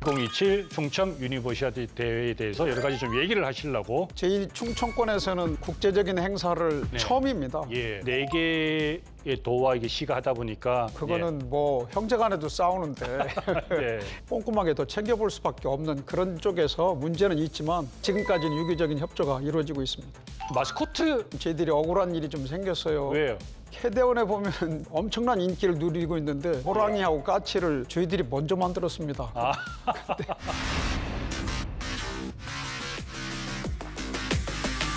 2027 충청 유니버시아드 대회에 대해서 여러 가지 좀 얘기를 하시려고. 저희 충청권에서는 국제적인 행사를 네. 처음입니다. 예, 네 개의 도와 이게 시가 하다 보니까 그거는 뭐 형제간에도 싸우는데 예. 꼼꼼하게 더 챙겨볼 수밖에 없는 그런 쪽에서 문제는 있지만 지금까지는 유기적인 협조가 이루어지고 있습니다. 마스코트 저희들이 억울한 일이 좀 생겼어요. 왜요? 캐대원에 보면 엄청난 인기를 누리고 있는데 호랑이하고 까치를 저희들이 먼저 만들었습니다. 아.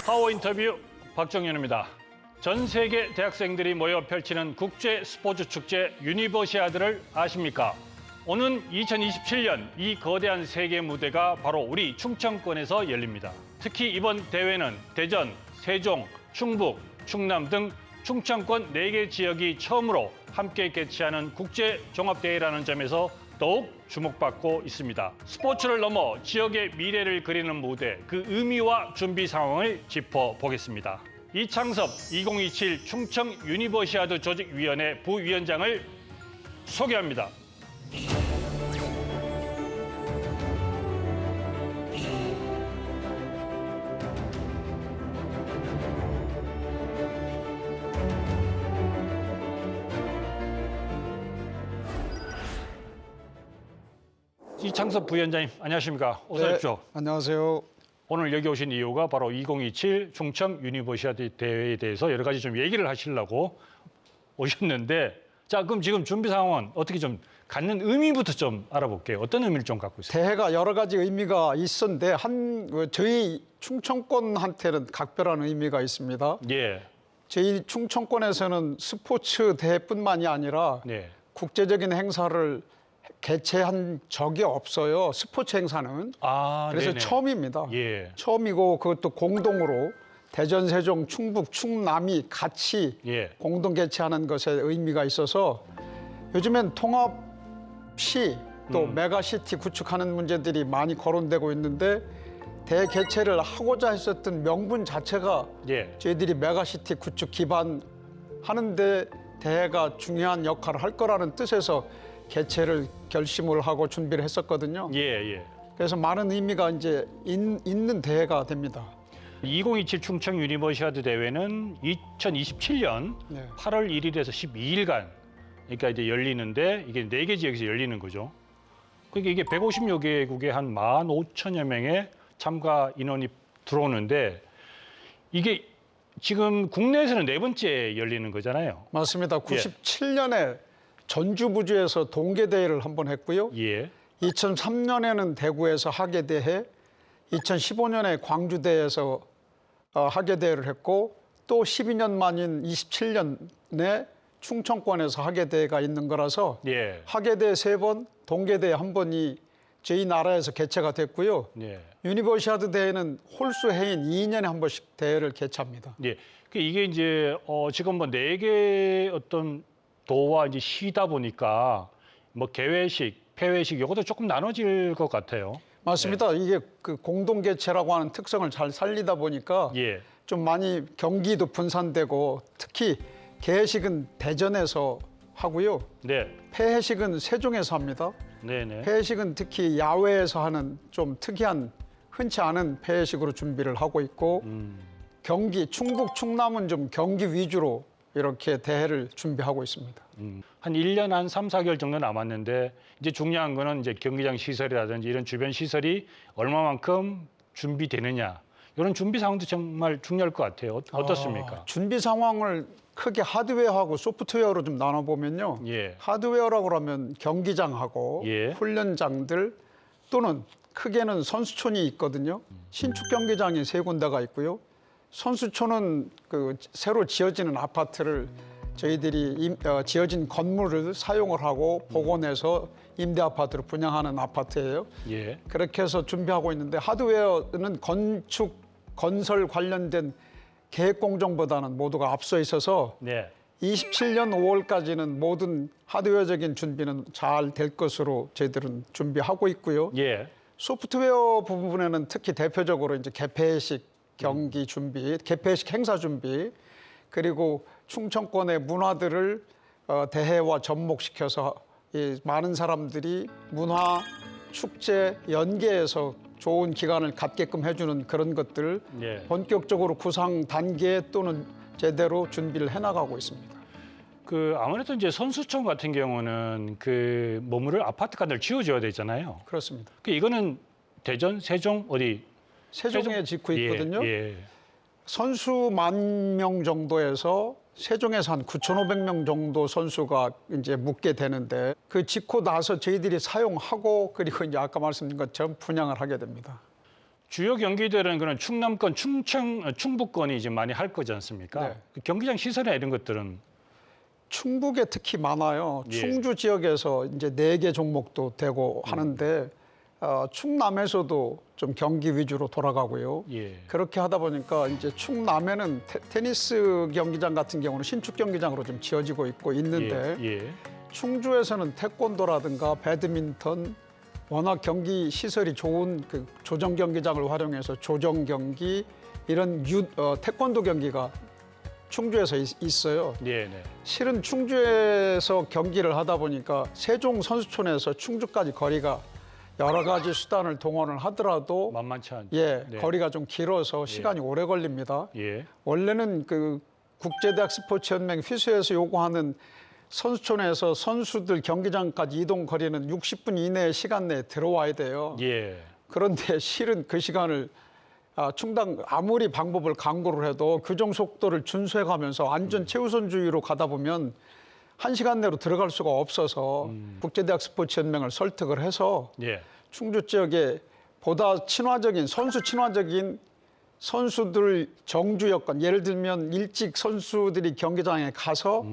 파워 인터뷰 박정현입니다. 전 세계 대학생들이 모여 펼치는 국제 스포츠 축제 유니버시아드를 아십니까? 오는 2027년 이 거대한 세계 무대가 바로 우리 충청권에서 열립니다. 특히 이번 대회는 대전, 세종, 충북, 충남 등 충청권 4개 지역이 처음으로 함께 개최하는 국제 종합대회라는 점에서 더욱 주목받고 있습니다. 스포츠를 넘어 지역의 미래를 그리는 무대, 그 의미와 준비 상황을 짚어보겠습니다. 이창섭 2027 충청 유니버시아드 조직위원회 부위원장을 소개합니다. 이창섭 부위원장님, 안녕하십니까? 어서 오십시오. 안녕하세요. 오늘 여기 오신 이유가 바로 2027 충청 유니버시아드 대회에 대해서 여러 가지 좀 얘기를 하시려고 오셨는데, 자, 그럼 지금 준비 상황은 어떻게 좀 갖는 의미부터 좀 알아볼게요. 어떤 의미를 좀 갖고 있어요? 대회가 여러 가지 의미가 있었는데 저희 충청권한테는 각별한 의미가 있습니다. 예, 저희 충청권에서는 스포츠 대회뿐만이 아니라 네, 국제적인 행사를 개최한 적이 없어요. 스포츠 행사는. 아, 그래서 네네. 처음입니다. 예, 처음이고 그것도 공동으로 대전, 세종, 충북, 충남이 같이 예, 공동 개최하는 것에 의미가 있어서 요즘엔 통합시 또 메가시티 구축하는 문제들이 많이 거론되고 있는데 대개최를 하고자 했었던 명분 자체가 예, 저희들이 메가시티 구축 기반하는데 대회가 중요한 역할을 할 거라는 뜻에서 개최를 결심을 하고 준비를 했었거든요. 예, 예. 그래서 많은 의미가 이제 있는 대회가 됩니다. 2027 충청 유니버시아드 대회는 2027년 네. 8월 1일에서 12일간 그러니까 이제 열리는데 이게 4개 지역에서 열리는 거죠. 그러니까 이게 150여 개국에 한 15,000여 명의 참가 인원이 들어오는데 이게 지금 국내에서는 4번째 열리는 거잖아요. 맞습니다. 97년에 전주부주에서 동계대회를 한번 했고요. 예. 2003년에는 대구에서 하계대회, 2015년에 광주대에서 하계대회를 했고 또 12년 만인 27년에 충청권에서 하계대회가 있는 거라서 예. 하계대회 3번, 동계대회 1번이 저희 나라에서 개최가 됐고요. 예. 유니버시아드 대회는 홀수 해인 2년에 한 번씩 대회를 개최합니다. 예. 이게 이제 지금 뭐 4개 어떤 도와 이제 시다 보니까 뭐 개회식, 폐회식 이것도 조금 나눠질 것 같아요. 맞습니다. 이게 그 공동 개최라고 하는 특성을 잘 살리다 보니까 예. 좀 많이 경기도 분산되고 특히 개회식은 대전에서 하고요. 네. 폐회식은 세종에서 합니다. 네네. 폐회식은 특히 야외에서 하는 좀 특이한 흔치 않은 폐회식으로 준비를 하고 있고 경기, 충북, 충남은 좀 경기 위주로 이렇게 대회를 준비하고 있습니다. 한 1년 한 3, 4개월 정도 남았는데 이제 중요한 거는 이제 경기장 시설이라든지 이런 주변 시설이 얼마만큼 준비되느냐. 이런 준비 상황도 정말 중요할 것 같아요. 어떻습니까? 준비 상황을 크게 하드웨어하고 소프트웨어로 좀 나눠보면요. 예. 하드웨어라고 하면 경기장하고 예. 훈련장들 또는 크게는 선수촌이 있거든요. 신축 경기장이 3군데가 있고요. 선수촌은 그 새로 지어지는 아파트를 저희들이 지어진 건물을 사용을 하고 복원해서 임대 아파트로 분양하는 아파트예요. 예. 그렇게 해서 준비하고 있는데 하드웨어는 건축, 건설 관련된 계획 공정보다는 모두가 앞서 있어서 네. 27년 5월까지는 모든 하드웨어적인 준비는 잘 될 것으로 저희들은 준비하고 있고요. 예. 소프트웨어 부분에는 특히 대표적으로 이제 개폐식 경기 준비, 개폐식 행사 준비, 그리고 충청권의 문화들을 대해와 접목시켜서 이 많은 사람들이 문화 축제, 연계에서 좋은 기간을 갖게끔 해주는 그런 것들 예. 본격적으로 구상 단계 또는 제대로 준비를 해나가고 있습니다. 그 아무래도 이제 선수촌 같은 경우는 그 머무를 아파트가 늘 지어줘야 되잖아요. 그렇습니다. 그 이거는 대전, 세종 어디? 세종에 짓고 있거든요. 예. 선수 10,000명 정도에서 세종에서 한 9,500명 정도 선수가 이제 묵게 되는데 그 짓고 나서 저희들이 사용하고 그리고 이제 아까 말씀드린 것처럼 분양을 하게 됩니다. 주요 경기들은 그런 충남권, 충북권이 이제 많이 할 거지 않습니까? 네. 그 경기장 시설이나 이런 것들은 충북에 특히 많아요. 예. 충주 지역에서 이제 4개 종목도 되고 하는데 충남에서도 좀 경기 위주로 돌아가고요. 예. 그렇게 하다 보니까 이제 충남에는 테니스 경기장 같은 경우는 신축 경기장으로 좀 지어지고 있는데 예. 충주에서는 태권도라든가 배드민턴 워낙 경기 시설이 좋은 그 조정 경기장을 활용해서 조정 경기 이런 태권도 경기가 충주에서 있어요. 예. 네. 실은 충주에서 경기를 하다 보니까 세종 선수촌에서 충주까지 거리가 여러 가지 수단을 동원을 하더라도 만만치 않죠. 예, 네. 거리가 좀 길어서 시간이 오래 걸립니다. 예. 원래는 그 국제대학 스포츠연맹 FIS에서 요구하는 선수촌에서 선수들 경기장까지 이동 거리는 60분 이내의 시간 내에 들어와야 돼요. 예. 그런데 실은 그 시간을 충당 아무리 방법을 강구를 해도 규정 속도를 준수해가면서 안전 최우선주의로 가다 보면 1시간 내로 들어갈 수가 없어서 국제대학 스포츠연맹을 설득을 해서 예. 충주 지역에 보다 친화적인 선수 친화적인 선수들 정주 여건 예를 들면 일찍 선수들이 경기장에 가서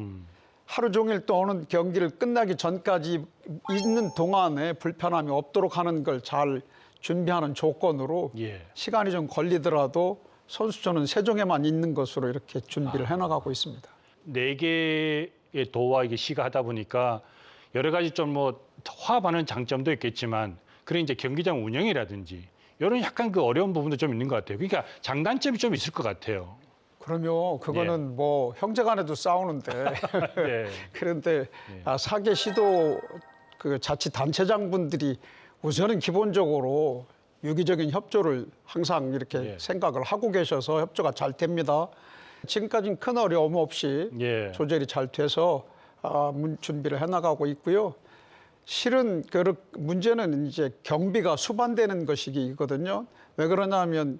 하루 종일 또 어느 경기를 끝나기 전까지 있는 동안에 불편함이 없도록 하는 걸 잘 준비하는 조건으로 예. 시간이 좀 걸리더라도 선수촌은 세종에만 있는 것으로 이렇게 준비를 해나가고 있습니다. 4개의 도와 이게 시가 하다 보니까 여러 가지 좀 뭐 화합하는 장점도 있겠지만 그런 이제 경기장 운영이라든지 이런 약간 그 어려운 부분도 좀 있는 것 같아요. 그러니까 장단점이 좀 있을 것 같아요. 그러면 그거는 뭐 형제간에도 싸우는데 네. 그런데 사계 시도 그 자치단체장분들이 우선은 기본적으로 유기적인 협조를 항상 이렇게 예. 생각을 하고 계셔서 협조가 잘 됩니다. 지금까지는 큰 어려움 없이 예. 조절이 잘 돼서 준비를 해나가고 있고요. 실은 그 문제는 이제 경비가 수반되는 것이거든요. 왜 그러냐면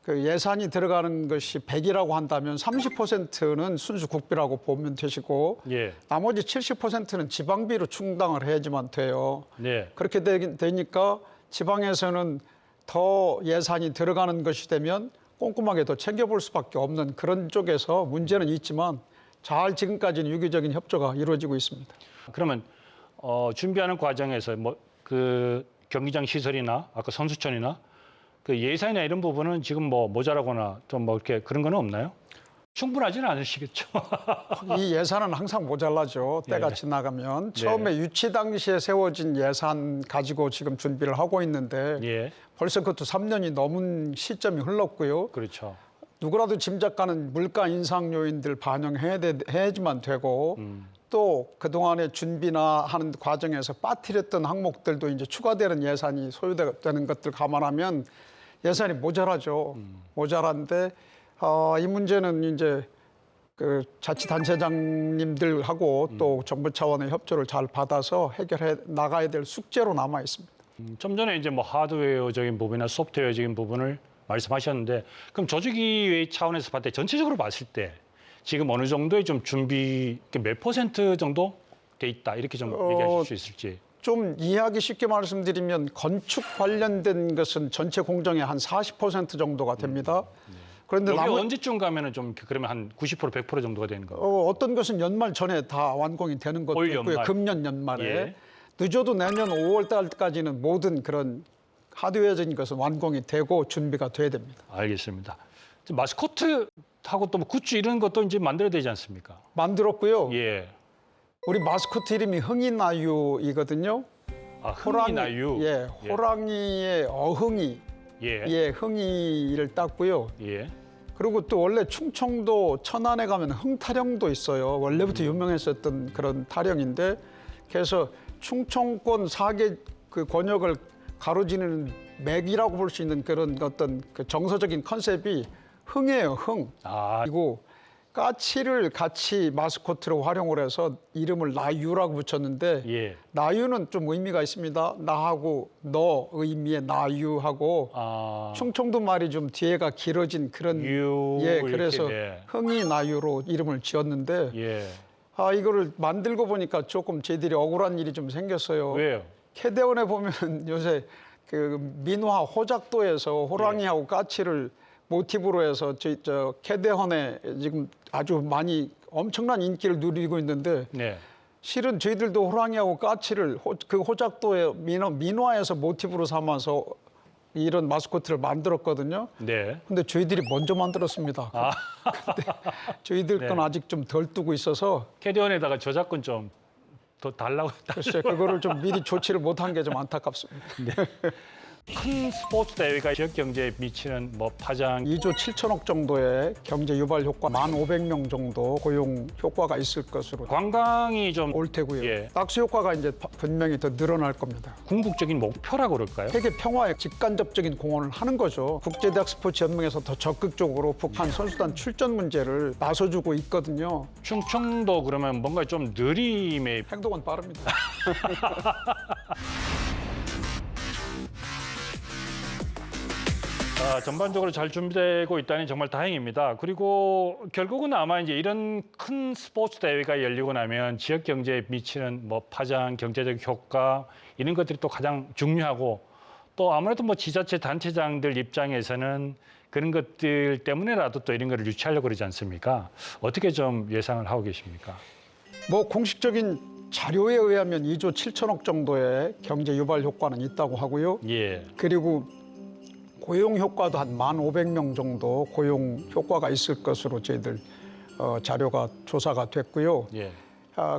그 예산이 들어가는 것이 100이라고 한다면 30%는 순수 국비라고 보면 되시고 예. 나머지 70%는 지방비로 충당을 해야지만 돼요. 네. 그렇게 되니까 지방에서는 더 예산이 들어가는 것이 되면 꼼꼼하게 더 챙겨볼 수밖에 없는 그런 쪽에서 문제는 있지만 잘 지금까지는 유기적인 협조가 이루어지고 있습니다. 그러면 준비하는 과정에서 뭐 그 경기장 시설이나 아까 선수촌이나 그 예산이나 이런 부분은 지금 뭐 모자라거나 좀 뭐 이렇게 그런 건 없나요? 충분하지는 않으시겠죠. 이 예산은 항상 모자라죠. 때가 지나가면. 처음에 유치 당시에 세워진 예산 가지고 지금 준비를 하고 있는데 예. 벌써 그것도 3년이 넘은 시점이 흘렀고요. 그렇죠. 누구라도 짐작가는 물가 인상 요인들 반영해야지만 되고 또 그동안의 준비나 하는 과정에서 빠뜨렸던 항목들도 이제 추가되는 예산이 소요되는 것들 감안하면 예산이 모자라죠. 모자란데 이 문제는 이제 그 자치단체장님들하고 또 정부 차원의 협조를 잘 받아서 해결해 나가야 될 숙제로 남아 있습니다. 좀 전에 이제 뭐 하드웨어적인 부분이나 소프트웨어적인 부분을 말씀하셨는데 그럼 조직위 차원에서 봤을 때 전체적으로 봤을 때 지금 어느 정도의 좀 준비 몇 % 정도 돼 있다 이렇게 좀 얘기하실 수 있을지. 좀 이해하기 쉽게 말씀드리면 건축 관련된 것은 전체 공정의 한 40% 정도가 됩니다. 그런데 여기 언제쯤 가면은 좀 그러면 한 90% 100% 정도가 되는 거. 어떤 것은 연말 전에 다 완공이 되는 것도 올 있고요. 연말. 금년 연말에 예. 늦어도 내년 5월 달까지는 모든 그런 하드웨어적인 것은 완공이 되고 준비가 돼야 됩니다. 알겠습니다. 마스코트하고 또 뭐 굿즈 이런 것도 이제 만들어야 되지 않습니까? 만들었고요. 예. 우리 마스코트 이름이 흥이나유이거든요. 아, 흥이나유. 예, 호랑이의 어흥이, 예. 예, 흥이를 땄고요. 예. 그리고 또 원래 충청도 천안에 가면 흥타령도 있어요. 원래부터 유명했었던 그런 타령인데, 그래서 충청권 4개 그 권역을 가로지르는 맥이라고 볼 수 있는 그런 어떤 그 정서적인 컨셉이 흥이에요, 흥. 아, 그리고 까치를 같이 마스코트로 활용을 해서 이름을 나유라고 붙였는데 예. 나유는 좀 의미가 있습니다. 나하고 너 의미의 나유하고 아, 충청도 말이 좀 뒤에가 길어진 그런 유 예, 이렇게, 그래서 네. 흥이 나유로 이름을 지었는데 예. 아 이거를 만들고 보니까 조금 저희들이 억울한 일이 좀 생겼어요. 왜요? 캐대원에 보면 요새 그 민화 호작도에서 호랑이하고 까치를 모티브로 해서 저 캐대헌에 지금 아주 많이 엄청난 인기를 누리고 있는데 네. 실은 저희들도 호랑이하고 까치를 그 호작도의 민화에서 모티브로 삼아서 이런 마스코트를 만들었거든요. 네. 근데 저희들이 먼저 만들었습니다. 아, 근데 저희들 건 네. 아직 좀 덜 두고 있어서 캐디언에다가 저작권 좀 더 달라고 했다. 글쎄 그거를 좀 미리 조치를 못한 게 좀 안타깝습니다. 큰 스포츠 대회가 지역 경제에 미치는 뭐 파장 2조 7천억 정도의 경제 유발 효과 1,500명 정도 고용 효과가 있을 것으로 관광이 좀 올 테고요. 예. 딱수 효과가 이제 분명히 더 늘어날 겁니다. 궁극적인 목표라고 그럴까요? 세계 평화에 직간접적인 공헌을 하는 거죠. 국제대학 스포츠 연맹에서 더 적극적으로 북한 선수단 출전 문제를 나서주고 있거든요. 충청도 그러면 뭔가 좀 느림의 행동은 빠릅니다. 전반적으로 잘 준비되고 있다니 정말 다행입니다. 그리고 결국은 아마 이제 이런 큰 스포츠 대회가 열리고 나면 지역 경제에 미치는 뭐 파장, 경제적 효과 이런 것들이 또 가장 중요하고 또 아무래도 뭐 지자체 단체장들 입장에서는 그런 것들 때문에라도 또 이런 거를 유치하려고 그러지 않습니까? 어떻게 좀 예상을 하고 계십니까? 뭐 공식적인 자료에 의하면 2조 7천억 정도의 경제 유발 효과는 있다고 하고요. 예, 그리고 고용 효과도 한 1,500명 정도 고용 효과가 있을 것으로 저희들 자료가 조사가 됐고요. 예,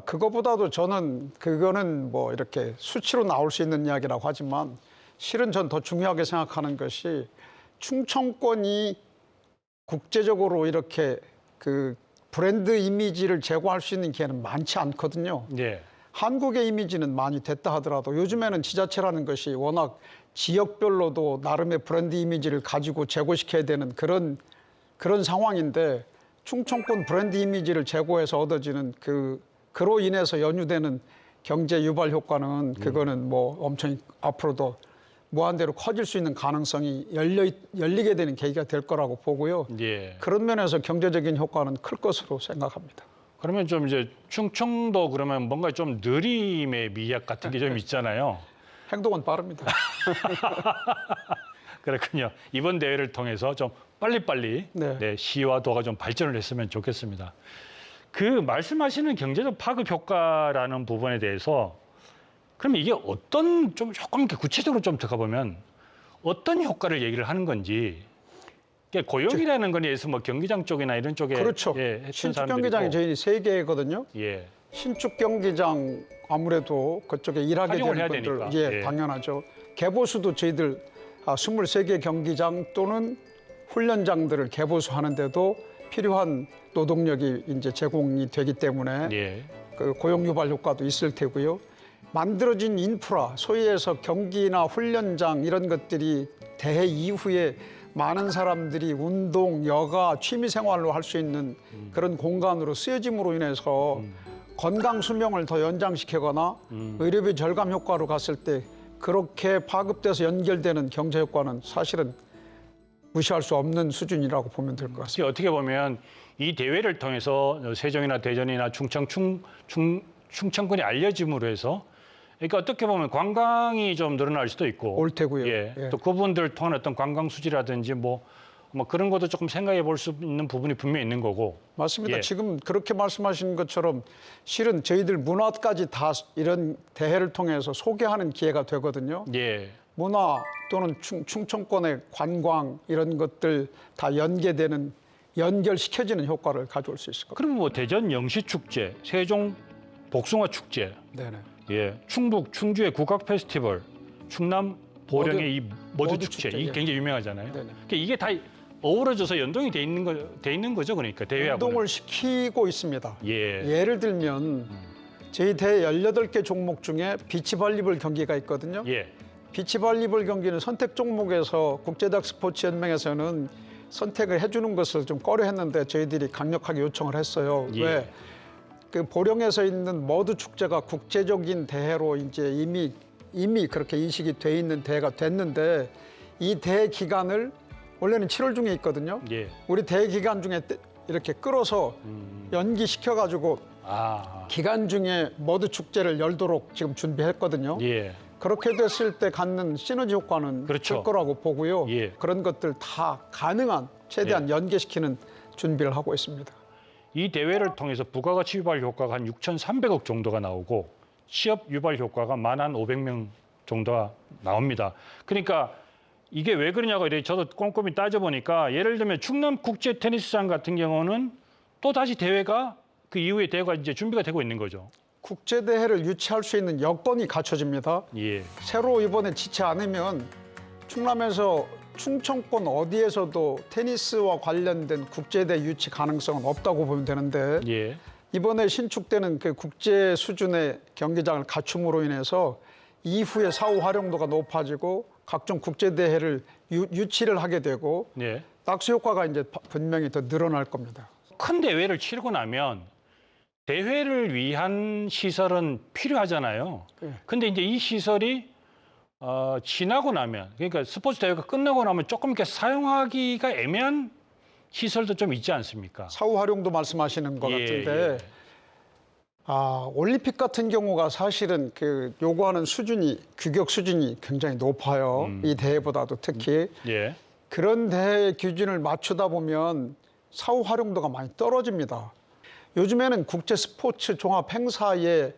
그거보다도 저는 그거는 뭐 이렇게 수치로 나올 수 있는 이야기라고 하지만 실은 전 더 중요하게 생각하는 것이 충청권이 국제적으로 이렇게 그 브랜드 이미지를 제고할 수 있는 기회는 많지 않거든요. 예, 한국의 이미지는 많이 됐다 하더라도 요즘에는 지자체라는 것이 워낙 지역별로도 나름의 브랜드 이미지를 가지고 제고시켜야 되는 그런 상황인데 충청권 브랜드 이미지를 제고해서 얻어지는 그로 인해서 연유되는 경제 유발 효과는 그거는 뭐 엄청 앞으로도 무한대로 커질 수 있는 가능성이 열리게 되는 계기가 될 거라고 보고요. 예. 그런 면에서 경제적인 효과는 클 것으로 생각합니다. 그러면 좀 이제 충청도 그러면 뭔가 좀 느림의 미학 같은 게 좀 있잖아요. 행동은 빠릅니다. 그렇군요. 이번 대회를 통해서 좀 빨리빨리 네. 네, 시와 도가 좀 발전을 했으면 좋겠습니다. 그 말씀하시는 경제적 파급 효과라는 부분에 대해서 그럼 이게 어떤 좀 조금 이렇게 구체적으로 좀 들어가 보면 어떤 효과를 얘기를 하는 건지 이게 고용이라는 거에 대해서 뭐 경기장 쪽이나 이런 쪽에 그렇죠. 예, 했던 신축 사람들이 경기장이 있고. 저희 3개거든요. 예, 신축 경기장 아무래도 그쪽에 일하게 활용을 해야 되는 분들 되니까. 예, 예. 당연하죠. 개보수도 저희들 23개 경기장 또는 훈련장들을 개보수하는데도 필요한 노동력이 이제 제공이 되기 때문에 예, 그 고용 유발 효과도 있을 테고요. 만들어진 인프라, 소위 해서 경기나 훈련장 이런 것들이 대회 이후에 많은 사람들이 운동, 여가, 취미 생활로 할 수 있는 그런 공간으로 쓰여짐으로 인해서 건강 수명을 더 연장시키거나 의료비 절감 효과로 갔을 때 그렇게 파급돼서 연결되는 경제 효과는 사실은 무시할 수 없는 수준이라고 보면 될 것 같습니다. 어떻게 보면 이 대회를 통해서 세종이나 대전이나 충청권이 알려짐으로 해서 그러니까 어떻게 보면 관광이 좀 늘어날 수도 있고 올 테고요. 예, 예. 또 그분들 통한 어떤 관광 수지라든지 뭐 그런 것도 조금 생각해 볼 수 있는 부분이 분명히 있는 거고 맞습니다. 예. 지금 그렇게 말씀하신 것처럼 실은 저희들 문화까지 다 이런 대회를 통해서 소개하는 기회가 되거든요. 예, 문화 또는 충청권의 관광 이런 것들 다 연결시켜지는 효과를 가져올 수 있을 겁니다. 그러면 뭐 대전 영시축제, 세종 복숭아 축제, 네네. 예, 충북 충주의 국악 페스티벌, 충남 보령의 이 머드 머드 축제, 축제, 이게 예. 굉장히 유명하잖아요. 네네. 그러니까 이게 다 어우러져서 연동이 돼 있는 거죠, 그러니까 대회하고. 운동을 시키고 있습니다. 예, 예를 들면 저희 대회 18개 종목 중에 비치발리볼 경기가 있거든요. 예. 비치발리볼 경기는 선택 종목에서 국제대학 스포츠연맹에서는 선택을 해주는 것을 좀 꺼려했는데 저희들이 강력하게 요청을 했어요. 예. 왜? 그 보령에서 있는 머드 축제가 국제적인 대회로 이제 이미 그렇게 인식이 돼 있는 대회가 됐는데 이 대회 기간을 원래는 7월 중에 있거든요. 예. 우리 대회 기간 중에 이렇게 끌어서 연기시켜가지고 기간 중에 머드 축제를 열도록 지금 준비했거든요. 예. 그렇게 됐을 때 갖는 시너지 효과는 그렇죠. 클 거라고 보고요. 예. 그런 것들 다 가능한 최대한 연계시키는 준비를 하고 있습니다. 이 대회를 통해서 부가가치 유발 효과가 한 6,300억 정도가 나오고 취업 유발 효과가 11,500명 정도가 나옵니다. 그러니까 이게 왜 그러냐고 이래 저도 꼼꼼히 따져보니까 예를 들면 충남 국제 테니스장 같은 경우는 또 다시 대회가 그 이후에 대회가 이제 준비가 되고 있는 거죠. 국제 대회를 유치할 수 있는 여건이 갖춰집니다. 예. 새로 이번에 지치 않으면 충남에서 충청권 어디에서도 테니스와 관련된 국제대회 유치 가능성은 없다고 보면 되는데 예. 이번에 신축되는 그 국제 수준의 경기장을 갖춤으로 인해서 이후에 사후 활용도가 높아지고 각종 국제대회를 유치를 하게 되고 예. 낙수 효과가 이제 분명히 더 늘어날 겁니다. 큰 대회를 치르고 나면 대회를 위한 시설은 필요하잖아요. 예. 근데 이제 이 시설이 지나고 나면 그러니까 스포츠 대회가 끝나고 나면 조금 이렇게 사용하기가 애매한 시설도 좀 있지 않습니까? 사후 활용도 말씀하시는 것 같은데 올림픽 같은 경우가 사실은 그 요구하는 수준이 규격 수준이 굉장히 높아요. 이 대회보다도 특히 예. 그런 대회 기준을 맞추다 보면 사후 활용도가 많이 떨어집니다. 요즘에는 국제 스포츠 종합 행사에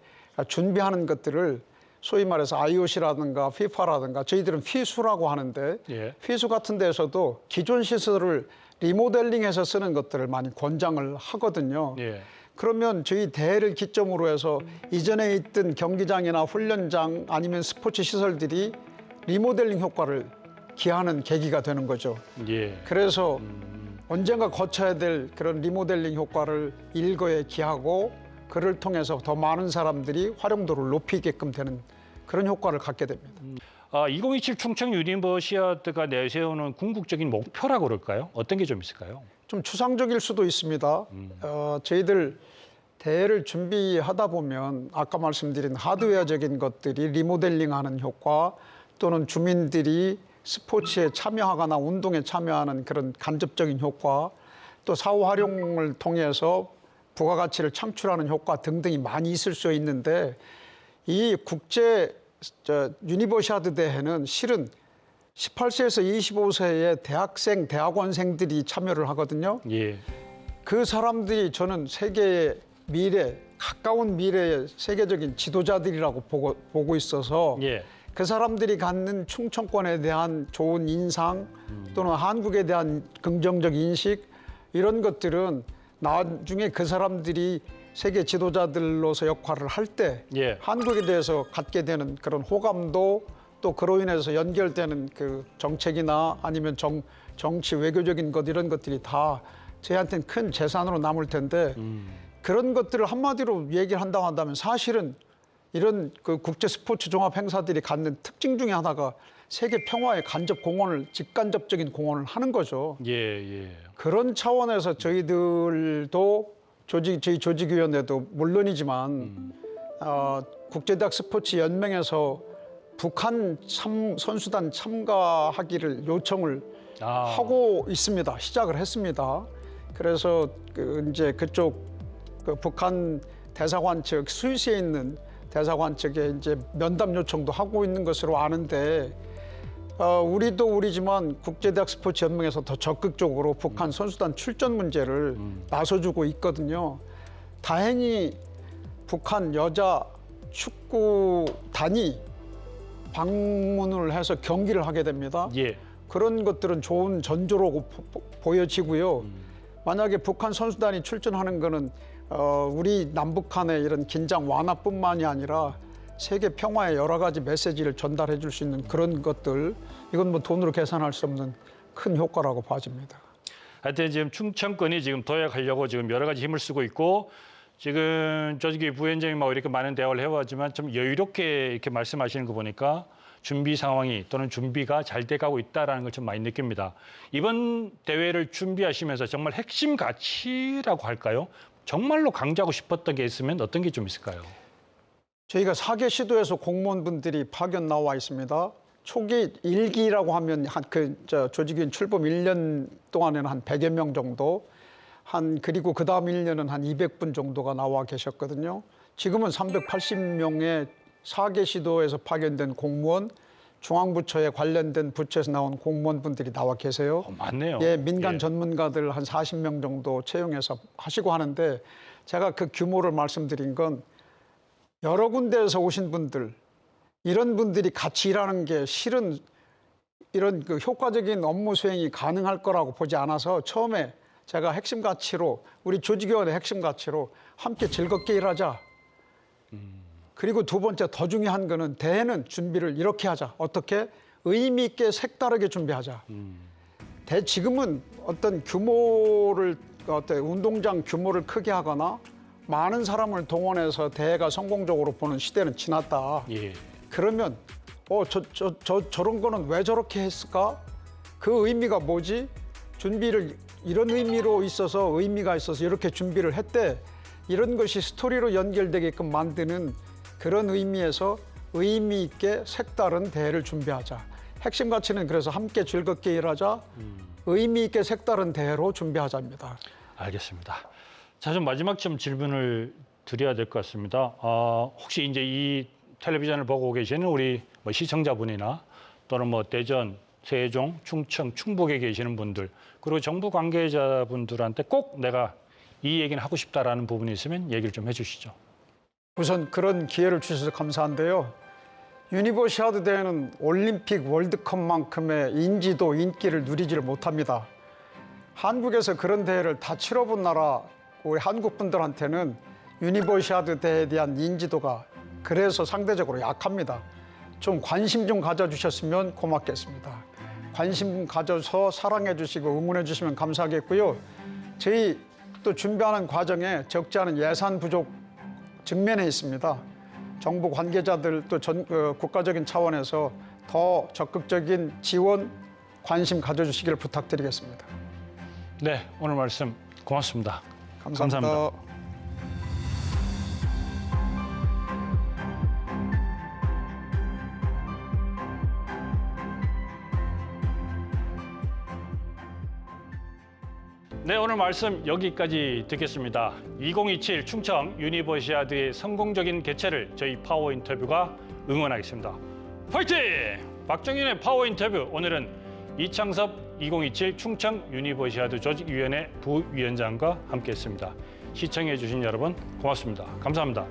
준비하는 것들을 소위 말해서 IOC라든가 FIFA라든가 저희들은 FISU라고 하는데 예. FISU 같은 데서도 기존 시설을 리모델링해서 쓰는 것들을 많이 권장을 하거든요. 예. 그러면 저희 대회를 기점으로 해서 이전에 있던 경기장이나 훈련장 아니면 스포츠 시설들이 리모델링 효과를 기하는 계기가 되는 거죠. 예. 그래서 언젠가 거쳐야 될 그런 리모델링 효과를 일거에 기하고 그를 통해서 더 많은 사람들이 활용도를 높이게끔 되는 그런 효과를 갖게 됩니다. 2027 충청 유니버시아드가 내세우는 궁극적인 목표라고 그럴까요? 어떤 게 좀 있을까요? 좀 추상적일 수도 있습니다. 저희들 대회를 준비하다 보면 아까 말씀드린 하드웨어적인 것들이 리모델링하는 효과 또는 주민들이 스포츠에 참여하거나 운동에 참여하는 그런 간접적인 효과 또 사후 활용을 통해서 부가가치를 창출하는 효과 등등이 많이 있을 수 있는데 이 국제 유니버시아드 대회는 실은 18세에서 25세의 대학생, 대학원생들이 참여를 하거든요. 예. 그 사람들이 저는 세계의 미래, 가까운 미래의 세계적인 지도자들이라고 보고 있어서 예. 그 사람들이 갖는 충청권에 대한 좋은 인상 또는 한국에 대한 긍정적 인식 이런 것들은 나중에 그 사람들이 세계 지도자들로서 역할을 할 때 예. 한국에 대해서 갖게 되는 그런 호감도 또 그로 인해서 연결되는 그 정책이나 아니면 정치 외교적인 것 이런 것들이 다 저희한테는 큰 재산으로 남을 텐데 그런 것들을 한마디로 얘기를 한다고 한다면 사실은 이런 그 국제 스포츠 종합 행사들이 갖는 특징 중에 하나가 세계 평화에 직간접적인 공헌을 하는 거죠. 예. 예. 그런 차원에서 저희들도 저희 조직위원회도 물론이지만 국제대학 스포츠 연맹에서 북한 선수단 참가하기를 요청을 하고 있습니다. 시작을 했습니다. 그래서 이제 그쪽 북한 대사관 측 스위스에 있는 대사관 측에 이제 면담 요청도 하고 있는 것으로 아는데 우리도 우리지만 국제대학 스포츠 연맹에서 더 적극적으로 북한 선수단 출전 문제를 나서주고 있거든요. 다행히 북한 여자 축구단이 방문을 해서 경기를 하게 됩니다. 예. 그런 것들은 좋은 전조로 보여지고요. 만약에 북한 선수단이 출전하는 거는 우리 남북한의 이런 긴장 완화뿐만이 아니라 세계 평화의 여러 가지 메시지를 전달해 줄 수 있는 그런 것들 이건 뭐 돈으로 계산할 수 없는 큰 효과라고 봐집니다. 하여튼 지금 충청권이 지금 도약하려고 지금 여러 가지 힘을 쓰고 있고 지금 조직위 부위원장님하고 이렇게 많은 대화를 해왔지만 좀 여유롭게 이렇게 말씀하시는 거 보니까 준비 상황이 또는 준비가 잘 돼가고 있다는 걸 좀 많이 느낍니다. 이번 대회를 준비하시면서 정말 핵심 가치라고 할까요? 정말로 강조하고 싶었던 게 있으면 어떤 게 좀 있을까요? 저희가 4개 시도에서 공무원분들이 파견 나와 있습니다. 초기 1기라고 하면 조직위원 출범 1년 동안에는 한 100여 명 정도, 그리고 그 다음 1년은 한 200분 정도가 나와 계셨거든요. 지금은 380명의 4개 시도에서 파견된 공무원, 중앙부처에 관련된 부처에서 나온 공무원분들이 나와 계세요. 많네요. 예, 민간 전문가들 한 40명 정도 채용해서 하시고 하는데, 제가 그 규모를 말씀드린 건 여러 군데에서 오신 분들, 이런 분들이 같이 일하는 게 실은 이런 그 효과적인 업무 수행이 가능할 거라고 보지 않아서 처음에 제가 핵심 가치로, 우리 조직위원회 핵심 가치로 함께 즐겁게 일하자. 그리고 두 번째 더 중요한 거는 대회는 준비를 이렇게 하자. 어떻게? 의미 있게 색다르게 준비하자. 지금은 어떤 운동장 규모를 크게 하거나 많은 사람을 동원해서 대회가 성공적으로 보는 시대는 지났다. 예. 그러면 저런 거는 왜 저렇게 했을까? 그 의미가 뭐지? 준비를 이런 의미로 있어서 의미가 있어서 이렇게 준비를 했대. 이런 것이 스토리로 연결되게끔 만드는 그런 의미에서 의미 있게 색다른 대회를 준비하자. 핵심 가치는 그래서 함께 즐겁게 일하자. 의미 있게 색다른 대회로 준비하자입니다. 알겠습니다. 자, 좀 마지막 좀 질문을 드려야 될 것 같습니다. 혹시 이제 이 텔레비전을 보고 계시는 우리 시청자분이나 또는 대전, 세종, 충청, 충북에 계시는 분들, 그리고 정부 관계자분들한테 꼭 내가 이 얘기는 하고 싶다라는 부분이 있으면 얘기를 좀 해주시죠. 우선 그런 기회를 주셔서 감사한데요. 유니버시아드 대회는 올림픽 월드컵만큼의 인지도, 인기를 누리지를 못합니다. 한국에서 그런 대회를 다 치러본 나라, 우리 한국 분들한테는 유니버시아드 대회에 대한 인지도가 그래서 상대적으로 약합니다. 좀 관심 좀 가져주셨으면 고맙겠습니다. 관심 가져서 사랑해 주시고 응원해 주시면 감사하겠고요. 저희 또 준비하는 과정에 적지 않은 예산 부족 직면해 있습니다. 정부 관계자들 또 국가적인 차원에서 더 적극적인 지원, 관심 가져주시기를 부탁드리겠습니다. 네, 오늘 말씀 고맙습니다. 감사합니다. 네, 오늘 말씀 여기까지 듣겠습니다. 2027 충청 유니버시아드의 성공적인 개최를 저희 파워 인터뷰가 응원하겠습니다. 화이팅! 박정윤의 파워 인터뷰, 오늘은 이창섭 2027 충청 유니버시아드 조직위원회 부위원장과 함께했습니다. 시청해 주신 여러분 고맙습니다. 감사합니다.